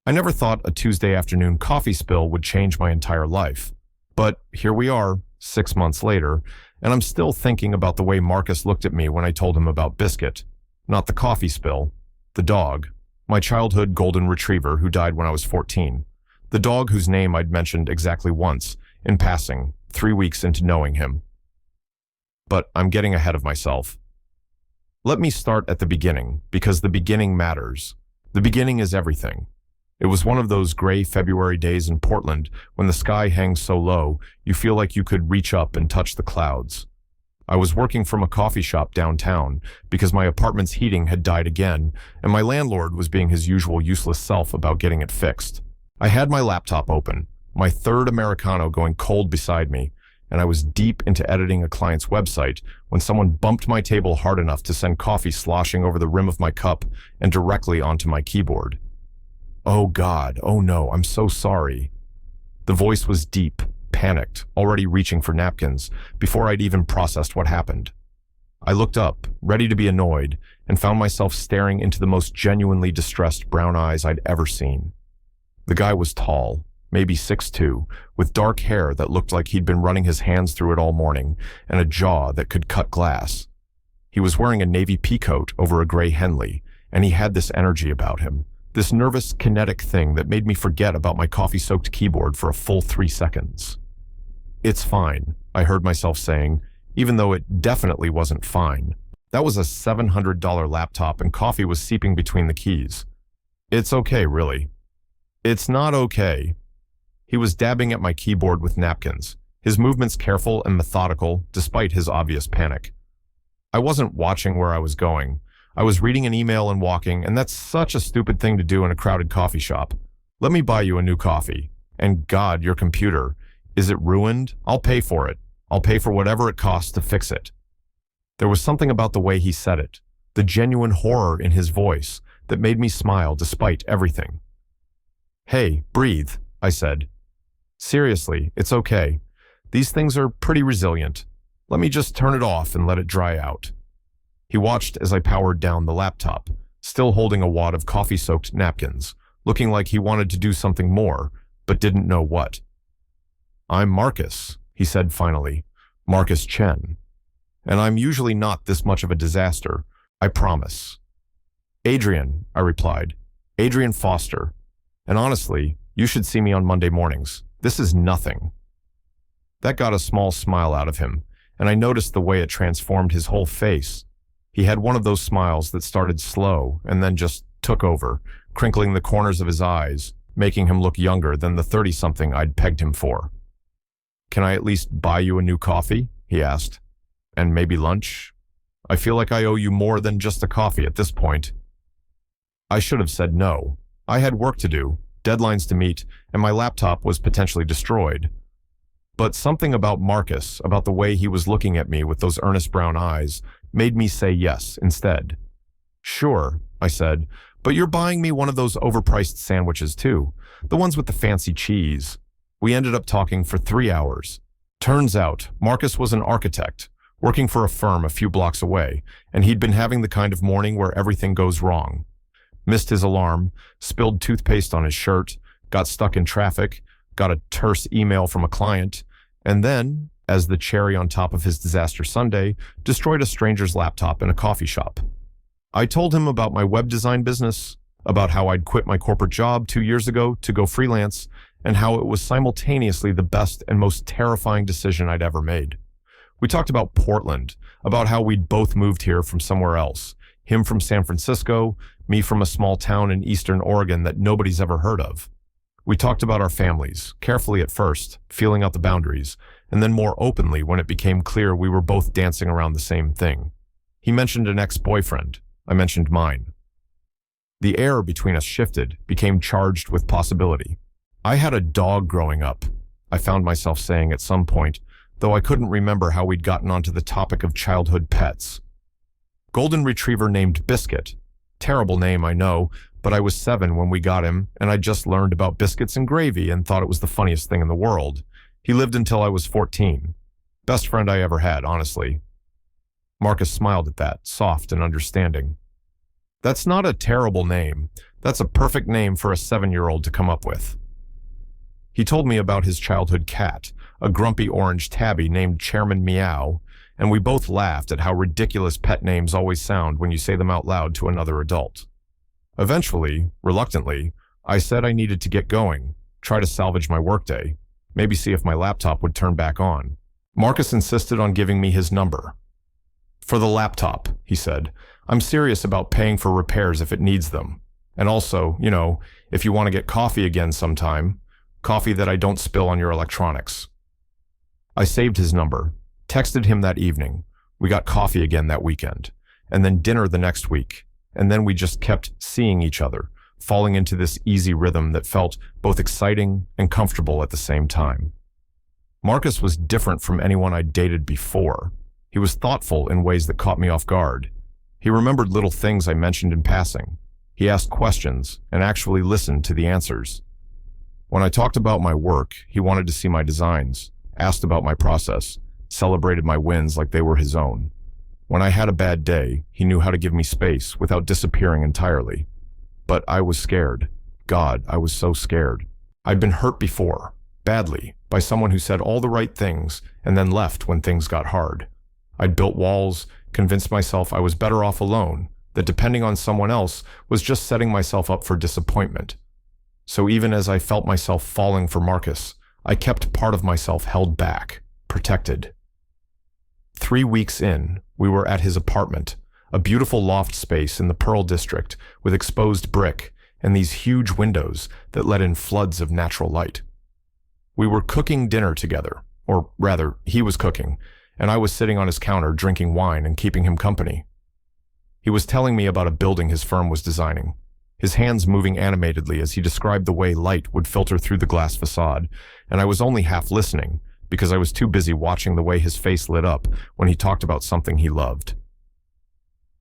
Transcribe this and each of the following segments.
I never thought a Tuesday afternoon coffee spill would change my entire life. But here we are, 6 months later, and I'm still thinking about the way Marcus looked at me when I told him about Biscuit. Not the coffee spill, the dog. My childhood golden retriever who died when I was 14. The dog whose name I'd mentioned exactly once, in passing, 3 weeks into knowing him. But I'm getting ahead of myself. Let me start at the beginning, because the beginning matters. The beginning is everything. It was one of those gray February days in Portland when the sky hangs so low you feel like you could reach up and touch the clouds. I was working from a coffee shop downtown because my apartment's heating had died again, and my landlord was being his usual useless self about getting it fixed. I had my laptop open, my third Americano going cold beside me, and I was deep into editing a client's website when someone bumped my table hard enough to send coffee sloshing over the rim of my cup and directly onto my keyboard. Oh God, oh no, I'm so sorry. The voice was deep, panicked, already reaching for napkins, before I'd even processed what happened. I looked up, ready to be annoyed, and found myself staring into the most genuinely distressed brown eyes I'd ever seen. The guy was tall, maybe 6'2", with dark hair that looked like he'd been running his hands through it all morning, and a jaw that could cut glass. He was wearing a navy peacoat over a gray Henley, and he had this energy about him. This nervous, kinetic thing that made me forget about my coffee-soaked keyboard for a full 3 seconds. It's fine, I heard myself saying, even though it definitely wasn't fine. That was a $700 laptop and coffee was seeping between the keys. It's okay, really. It's not okay. He was dabbing at my keyboard with napkins, his movements careful and methodical despite his obvious panic. I wasn't watching where I was going. I was reading an email and walking, and that's such a stupid thing to do in a crowded coffee shop. Let me buy you a new coffee. And God, your computer. Is it ruined? I'll pay for it. I'll pay for whatever it costs to fix it. There was something about the way he said it, the genuine horror in his voice, that made me smile despite everything. Hey, breathe, I said. Seriously, it's okay. These things are pretty resilient. Let me just turn it off and let it dry out. He watched as I powered down the laptop, still holding a wad of coffee-soaked napkins, looking like he wanted to do something more, but didn't know what. I'm Marcus, he said finally, Marcus Chen. And I'm usually not this much of a disaster, I promise. Adrian, I replied. Adrian Foster. And honestly, you should see me on Monday mornings. This is nothing. That got a small smile out of him, and I noticed the way it transformed his whole face. He had one of those smiles that started slow and then just took over, crinkling the corners of his eyes, making him look younger than the 30-something I'd pegged him for. Can I at least buy you a new coffee? He asked. And maybe lunch? I feel like I owe you more than just a coffee at this point. I should have said no. I had work to do, deadlines to meet, and my laptop was potentially destroyed. But something about Marcus, about the way he was looking at me with those earnest brown eyes, made me say yes instead. Sure, I said, but you're buying me one of those overpriced sandwiches too, the ones with the fancy cheese. We ended up talking for 3 hours. Turns out, Marcus was an architect, working for a firm a few blocks away, and he'd been having the kind of morning where everything goes wrong. Missed his alarm, spilled toothpaste on his shirt, got stuck in traffic, got a terse email from a client, and then, as the cherry on top of his disaster Sunday, destroyed a stranger's laptop in a coffee shop. I told him about my web design business, about how I'd quit my corporate job 2 years ago to go freelance, and how it was simultaneously the best and most terrifying decision I'd ever made. We talked about Portland, about how we'd both moved here from somewhere else, him from San Francisco, me from a small town in eastern Oregon that nobody's ever heard of. We talked about our families, carefully at first, feeling out the boundaries, and then more openly when it became clear we were both dancing around the same thing. He mentioned an ex-boyfriend. I mentioned mine. The air between us shifted, became charged with possibility. I had a dog growing up, I found myself saying at some point, though I couldn't remember how we'd gotten onto the topic of childhood pets. Golden retriever named Biscuit. Terrible name, I know, but I was 7 when we got him, and I'd just learned about biscuits and gravy and thought it was the funniest thing in the world. He lived until I was 14. Best friend I ever had, honestly. Marcus smiled at that, soft and understanding. That's not a terrible name. That's a perfect name for a 7-year-old to come up with. He told me about his childhood cat, a grumpy orange tabby named Chairman Meow, and we both laughed at how ridiculous pet names always sound when you say them out loud to another adult. Eventually, reluctantly, I said I needed to get going, try to salvage my workday, maybe see if my laptop would turn back on. Marcus insisted on giving me his number. "For the laptop," he said. "I'm serious about paying for repairs if it needs them. And also, if you want to get coffee again sometime, coffee that I don't spill on your electronics." I saved his number, texted him that evening. We got coffee again that weekend, and then dinner the next week. And then we just kept seeing each other, falling into this easy rhythm that felt both exciting and comfortable at the same time. Marcus was different from anyone I'd dated before. He was thoughtful in ways that caught me off guard. He remembered little things I mentioned in passing. He asked questions and actually listened to the answers. When I talked about my work, he wanted to see my designs, asked about my process, celebrated my wins like they were his own. When I had a bad day, he knew how to give me space without disappearing entirely. But I was scared. God, I was so scared. I'd been hurt before, badly, by someone who said all the right things and then left when things got hard. I'd built walls, convinced myself I was better off alone, that depending on someone else was just setting myself up for disappointment. So even as I felt myself falling for Marcus, I kept part of myself held back, protected. 3 weeks in, we were at his apartment, a beautiful loft space in the Pearl District with exposed brick and these huge windows that let in floods of natural light. We were cooking dinner together, or rather, he was cooking, and I was sitting on his counter drinking wine and keeping him company. He was telling me about a building his firm was designing, his hands moving animatedly as he described the way light would filter through the glass facade, and I was only half listening because I was too busy watching the way his face lit up when he talked about something he loved.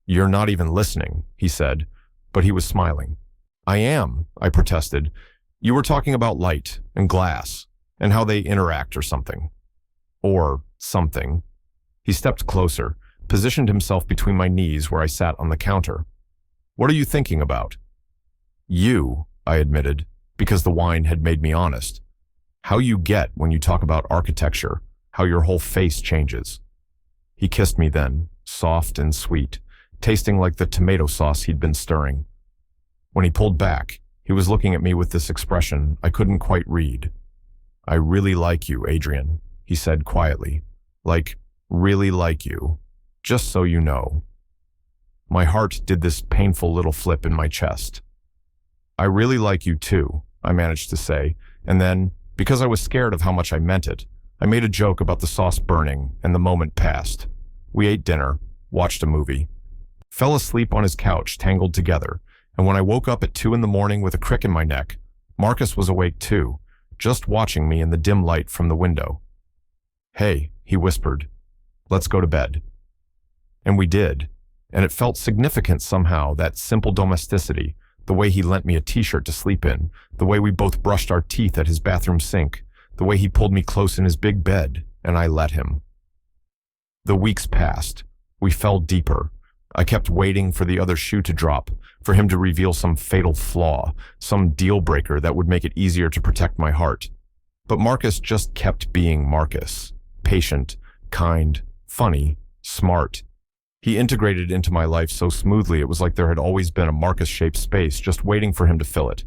"You're not even listening," he said, but he was smiling. "I am," I protested. "You were talking about light and glass and how they interact or something." Or something. He stepped closer, positioned himself between my knees where I sat on the counter. "What are you thinking about?" "You," I admitted, because the wine had made me honest. "How you get when you talk about architecture, how your whole face changes." He kissed me then, soft and sweet, tasting like the tomato sauce he'd been stirring. When he pulled back, he was looking at me with this expression I couldn't quite read. "I really like you, Adrian," he said quietly. "Like, really like you. Just so you know." My heart did this painful little flip in my chest. "I really like you too," I managed to say, and then, because I was scared of how much I meant it, I made a joke about the sauce burning, and the moment passed. We ate dinner, watched a movie, fell asleep on his couch tangled together, and when I woke up at 2 a.m. with a crick in my neck, Marcus was awake too, just watching me in the dim light from the window. "Hey," he whispered, "let's go to bed." And we did, and it felt significant somehow, that simple domesticity, the way he lent me a t-shirt to sleep in, the way we both brushed our teeth at his bathroom sink, the way he pulled me close in his big bed, and I let him. The weeks passed. We fell deeper. I kept waiting for the other shoe to drop, for him to reveal some fatal flaw, some deal breaker that would make it easier to protect my heart. But Marcus just kept being Marcus. Patient, kind, funny, smart. He integrated into my life so smoothly it was like there had always been a Marcus-shaped space just waiting for him to fill it.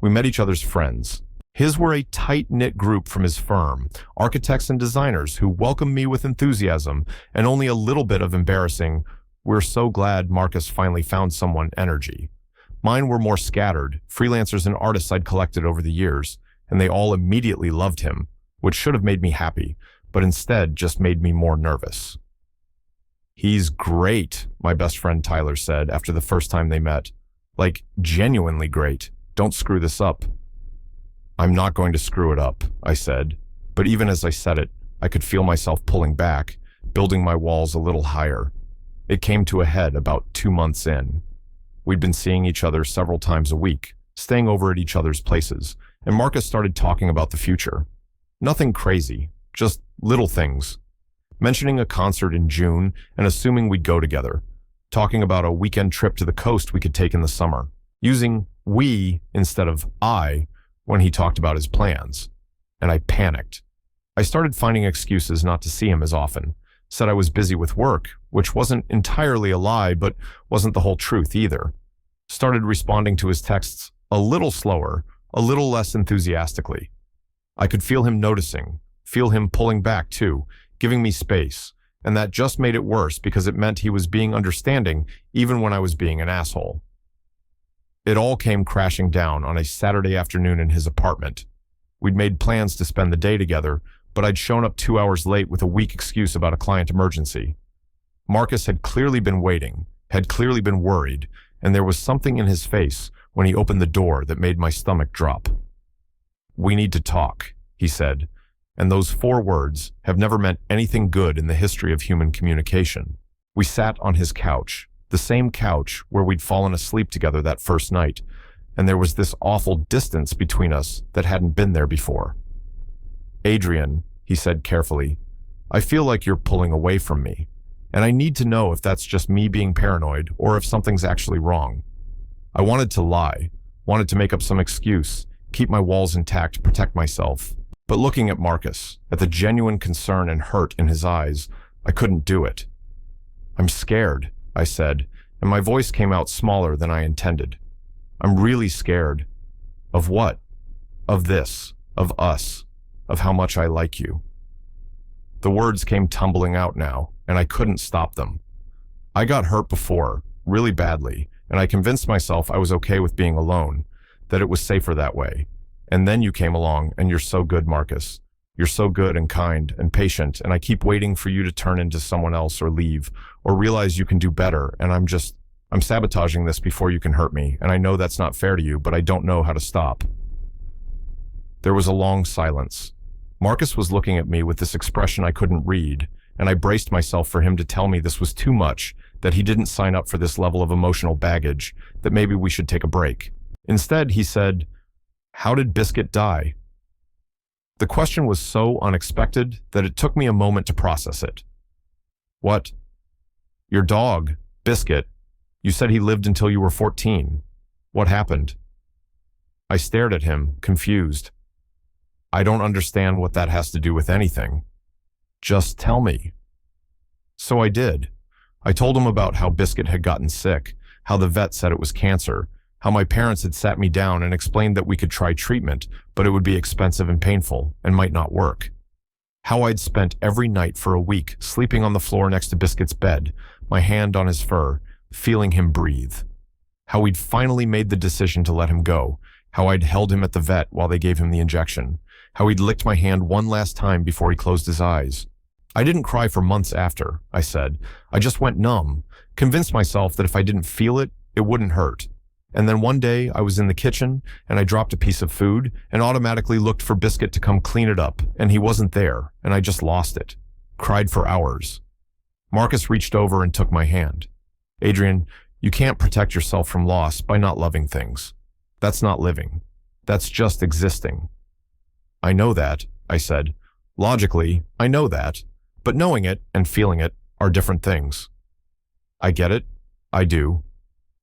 We met each other's friends. His were a tight-knit group from his firm, architects and designers who welcomed me with enthusiasm and only a little bit of embarrassing, "We're so glad Marcus finally found someone" energy. Mine were more scattered, freelancers and artists I'd collected over the years, and they all immediately loved him, which should have made me happy, but instead just made me more nervous. "He's great," my best friend Tyler said after the first time they met. "Like, genuinely great. Don't screw this up." "I'm not going to screw it up," I said, but even as I said it, I could feel myself pulling back, building my walls a little higher. It came to a head about 2 months in. We'd been seeing each other several times a week, staying over at each other's places, and Marcus started talking about the future. Nothing crazy, just little things. Mentioning a concert in June and assuming we'd go together. Talking about a weekend trip to the coast we could take in the summer. Using we instead of I when he talked about his plans, and I panicked. I started finding excuses not to see him as often, said I was busy with work, which wasn't entirely a lie, but wasn't the whole truth either. Started responding to his texts a little slower, a little less enthusiastically. I could feel him noticing, feel him pulling back too, giving me space, and that just made it worse because it meant he was being understanding even when I was being an asshole. It all came crashing down on a Saturday afternoon in his apartment. We'd made plans to spend the day together, but I'd shown up 2 hours late with a weak excuse about a client emergency. Marcus had clearly been waiting, had clearly been worried, and there was something in his face when he opened the door that made my stomach drop. "We need to talk," he said, and those 4 words have never meant anything good in the history of human communication. We sat on his couch, the same couch where we'd fallen asleep together that first night, and there was this awful distance between us that hadn't been there before. "Adrian," he said carefully, "I feel like you're pulling away from me, and I need to know if that's just me being paranoid or if something's actually wrong." I wanted to lie, wanted to make up some excuse, keep my walls intact, protect myself. But looking at Marcus, at the genuine concern and hurt in his eyes, I couldn't do it. "I'm scared," I said, and my voice came out smaller than I intended. "I'm really scared." "Of what?" "Of this, of us, of how much I like you." The words came tumbling out now, and I couldn't stop them. I got hurt before, really badly, and I convinced myself I was okay with being alone, that it was safer that way. And then you came along, and you're so good, Marcus. You're so good and kind and patient, and I keep waiting for you to turn into someone else or leave, or realize you can do better, and I'm sabotaging this before you can hurt me, and I know that's not fair to you, but I don't know how to stop. There was a long silence. Marcus was looking at me with this expression I couldn't read, and I braced myself for him to tell me this was too much, that he didn't sign up for this level of emotional baggage, that maybe we should take a break. Instead, he said, "How did Biscuit die?" The question was so unexpected that it took me a moment to process it. "What?" "Your dog, Biscuit. You said he lived until you were 14. What happened?" I stared at him, confused. "I don't understand what that has to do with anything. Just tell me." So I did. I told him about how Biscuit had gotten sick, how the vet said it was cancer, how my parents had sat me down and explained that we could try treatment, but it would be expensive and painful and might not work. How I'd spent every night for a week sleeping on the floor next to Biscuit's bed, my hand on his fur, feeling him breathe. How we'd finally made the decision to let him go, how I'd held him at the vet while they gave him the injection, how he'd licked my hand one last time before he closed his eyes. I didn't cry for months after, I said. I just went numb, convinced myself that if I didn't feel it, it wouldn't hurt. And then one day I was in the kitchen and I dropped a piece of food and automatically looked for Biscuit to come clean it up, and he wasn't there, and I just lost it. Cried for hours. Marcus reached over and took my hand. "Adrian, you can't protect yourself from loss by not loving things. That's not living. That's just existing." "I know that," I said. "Logically, I know that. But knowing it and feeling it are different things." "I get it. I do.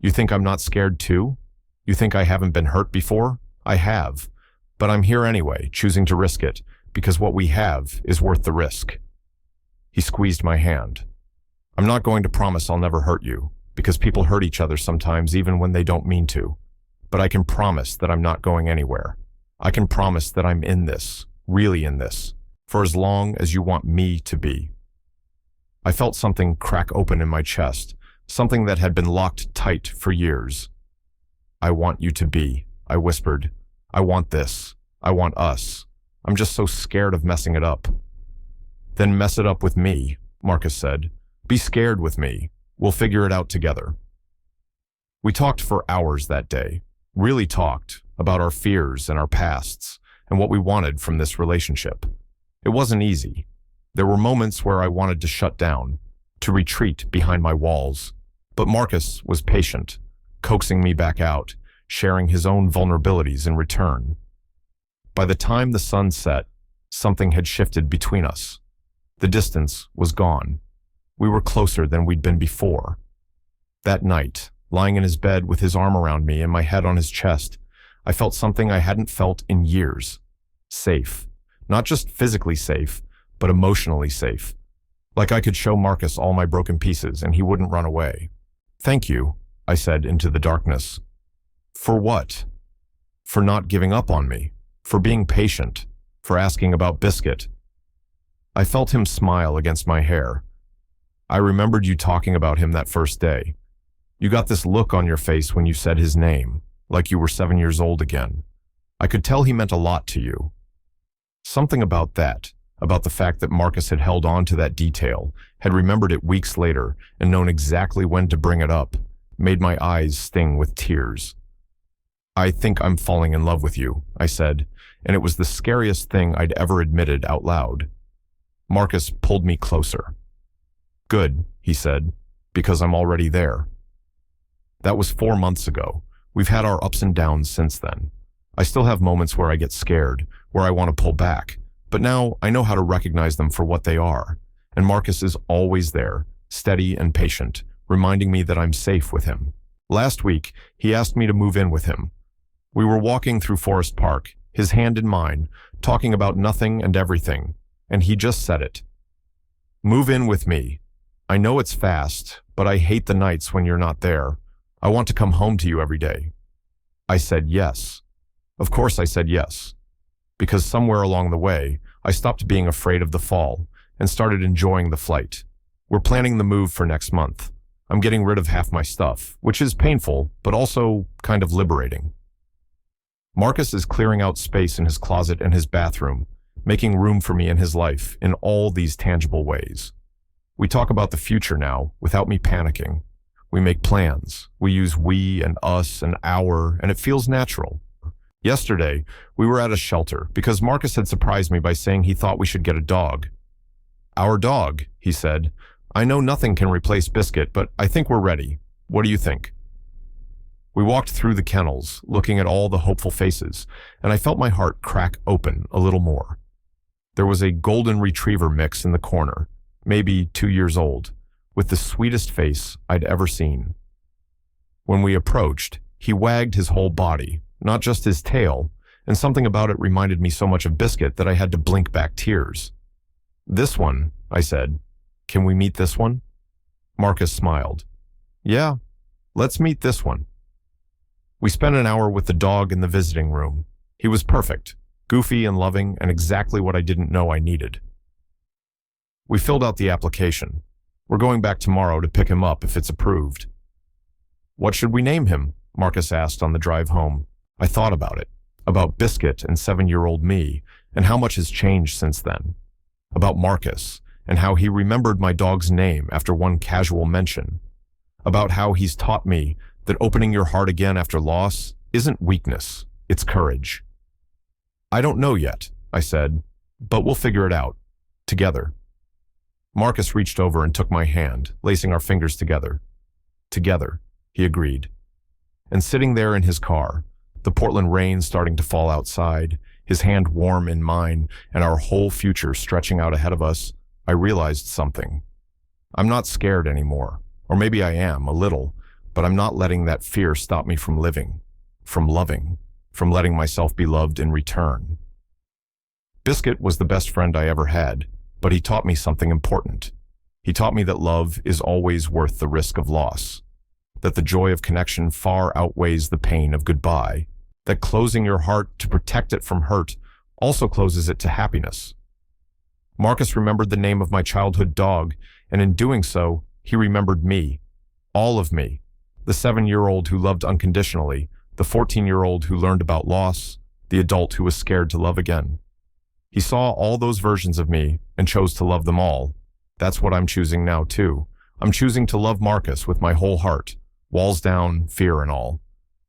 You think I'm not scared too? You think I haven't been hurt before? I have. But I'm here anyway, choosing to risk it, because what we have is worth the risk." He squeezed my hand. "I'm not going to promise I'll never hurt you, because people hurt each other sometimes even when they don't mean to. But I can promise that I'm not going anywhere. I can promise that I'm in this, really in this, for as long as you want me to be." I felt something crack open in my chest, something that had been locked tight for years. "I want you to be," I whispered. "I want this. I want us. I'm just so scared of messing it up." "Then mess it up with me," Marcus said. "Be scared with me. We'll figure it out together." We talked for hours that day, really talked about our fears and our pasts and what we wanted from this relationship. It wasn't easy. There were moments where I wanted to shut down, to retreat behind my walls. But Marcus was patient, coaxing me back out, sharing his own vulnerabilities in return. By the time the sun set, something had shifted between us. The distance was gone. We were closer than we'd been before. That night, lying in his bed with his arm around me and my head on his chest. I felt something I hadn't felt in years. Safe. Not just physically safe, but emotionally safe. Like I could show Marcus all my broken pieces and he wouldn't run away. "Thank you," I said into the darkness. "For what?" "For not giving up on me. For being patient. For asking about Biscuit." I felt him smile against my hair. "I remembered you talking about him that first day. You got this look on your face when you said his name, like you were 7 years old again. I could tell he meant a lot to you." Something about that, about the fact that Marcus had held on to that detail, had remembered it weeks later, and known exactly when to bring it up, made my eyes sting with tears. "I think I'm falling in love with you," I said, and it was the scariest thing I'd ever admitted out loud. Marcus pulled me closer. "Good," he said, "because I'm already there." That was 4 months ago. We've had our ups and downs since then. I still have moments where I get scared, where I want to pull back, but now I know how to recognize them for what they are, and Marcus is always there, steady and patient, reminding me that I'm safe with him. Last week, he asked me to move in with him. We were walking through Forest Park, his hand in mine, talking about nothing and everything, and he just said it. "Move in with me. I know it's fast, but I hate the nights when you're not there. I want to come home to you every day." I said yes. Of course I said yes. Because somewhere along the way, I stopped being afraid of the fall and started enjoying the flight. We're planning the move for next month. I'm getting rid of half my stuff, which is painful, but also kind of liberating. Marcus is clearing out space in his closet and his bathroom, making room for me in his life in all these tangible ways. We talk about the future now without me panicking. We make plans. We use we and us and our, and it feels natural. Yesterday, we were at a shelter because Marcus had surprised me by saying he thought we should get a dog. "Our dog," he said. "I know nothing can replace Biscuit, but I think we're ready. What do you think?" We walked through the kennels, looking at all the hopeful faces, and I felt my heart crack open a little more. There was a golden retriever mix in the corner, maybe 2 years old, with the sweetest face I'd ever seen. When we approached, he wagged his whole body, not just his tail, and something about it reminded me so much of Biscuit that I had to blink back tears. "This one," I said. "Can we meet this one?" Marcus smiled. "Yeah, let's meet this one." We spent an hour with the dog in the visiting room. He was perfect, goofy and loving, and exactly what I didn't know I needed. We filled out the application. We're going back tomorrow to pick him up if it's approved. "What should we name him?" Marcus asked on the drive home. I thought about Biscuit and 7-year-old me, and how much has changed since then. About Marcus, and how he remembered my dog's name after one casual mention. About how he's taught me that opening your heart again after loss isn't weakness, it's courage. "I don't know yet," I said, "but we'll figure it out. Together." Marcus reached over and took my hand, lacing our fingers together. "Together," he agreed. And sitting there in his car, the Portland rain starting to fall outside, his hand warm in mine, and our whole future stretching out ahead of us, I realized something. I'm not scared anymore, or maybe I am, a little, but I'm not letting that fear stop me from living, from loving, from letting myself be loved in return. Biscuit was the best friend I ever had, but he taught me something important. He taught me that love is always worth the risk of loss, that the joy of connection far outweighs the pain of goodbye, that closing your heart to protect it from hurt also closes it to happiness. Marcus remembered the name of my childhood dog, and in doing so, he remembered me, all of me, the 7-year-old who loved unconditionally, the 14-year-old who learned about loss, the adult who was scared to love again. He saw all those versions of me and chose to love them all. That's what I'm choosing now, too. I'm choosing to love Marcus with my whole heart, walls down, fear and all.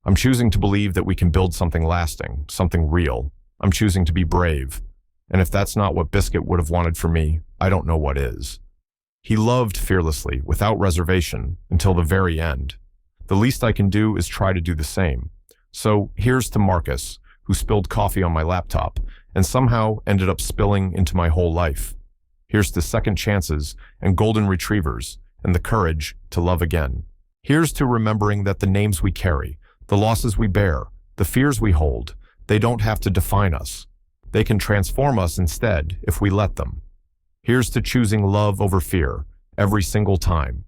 I'm choosing to believe that we can build something lasting, something real. I'm choosing to be brave. And if that's not what Biscuit would have wanted for me, I don't know what is. He loved fearlessly, without reservation, until the very end. The least I can do is try to do the same. So here's to Marcus, who spilled coffee on my laptop, and somehow ended up spilling into my whole life. Here's to second chances and golden retrievers, and the courage to love again. Here's to remembering that the names we carry, the losses we bear, the fears we hold, they don't have to define us. They can transform us instead if we let them. Here's to choosing love over fear every single time.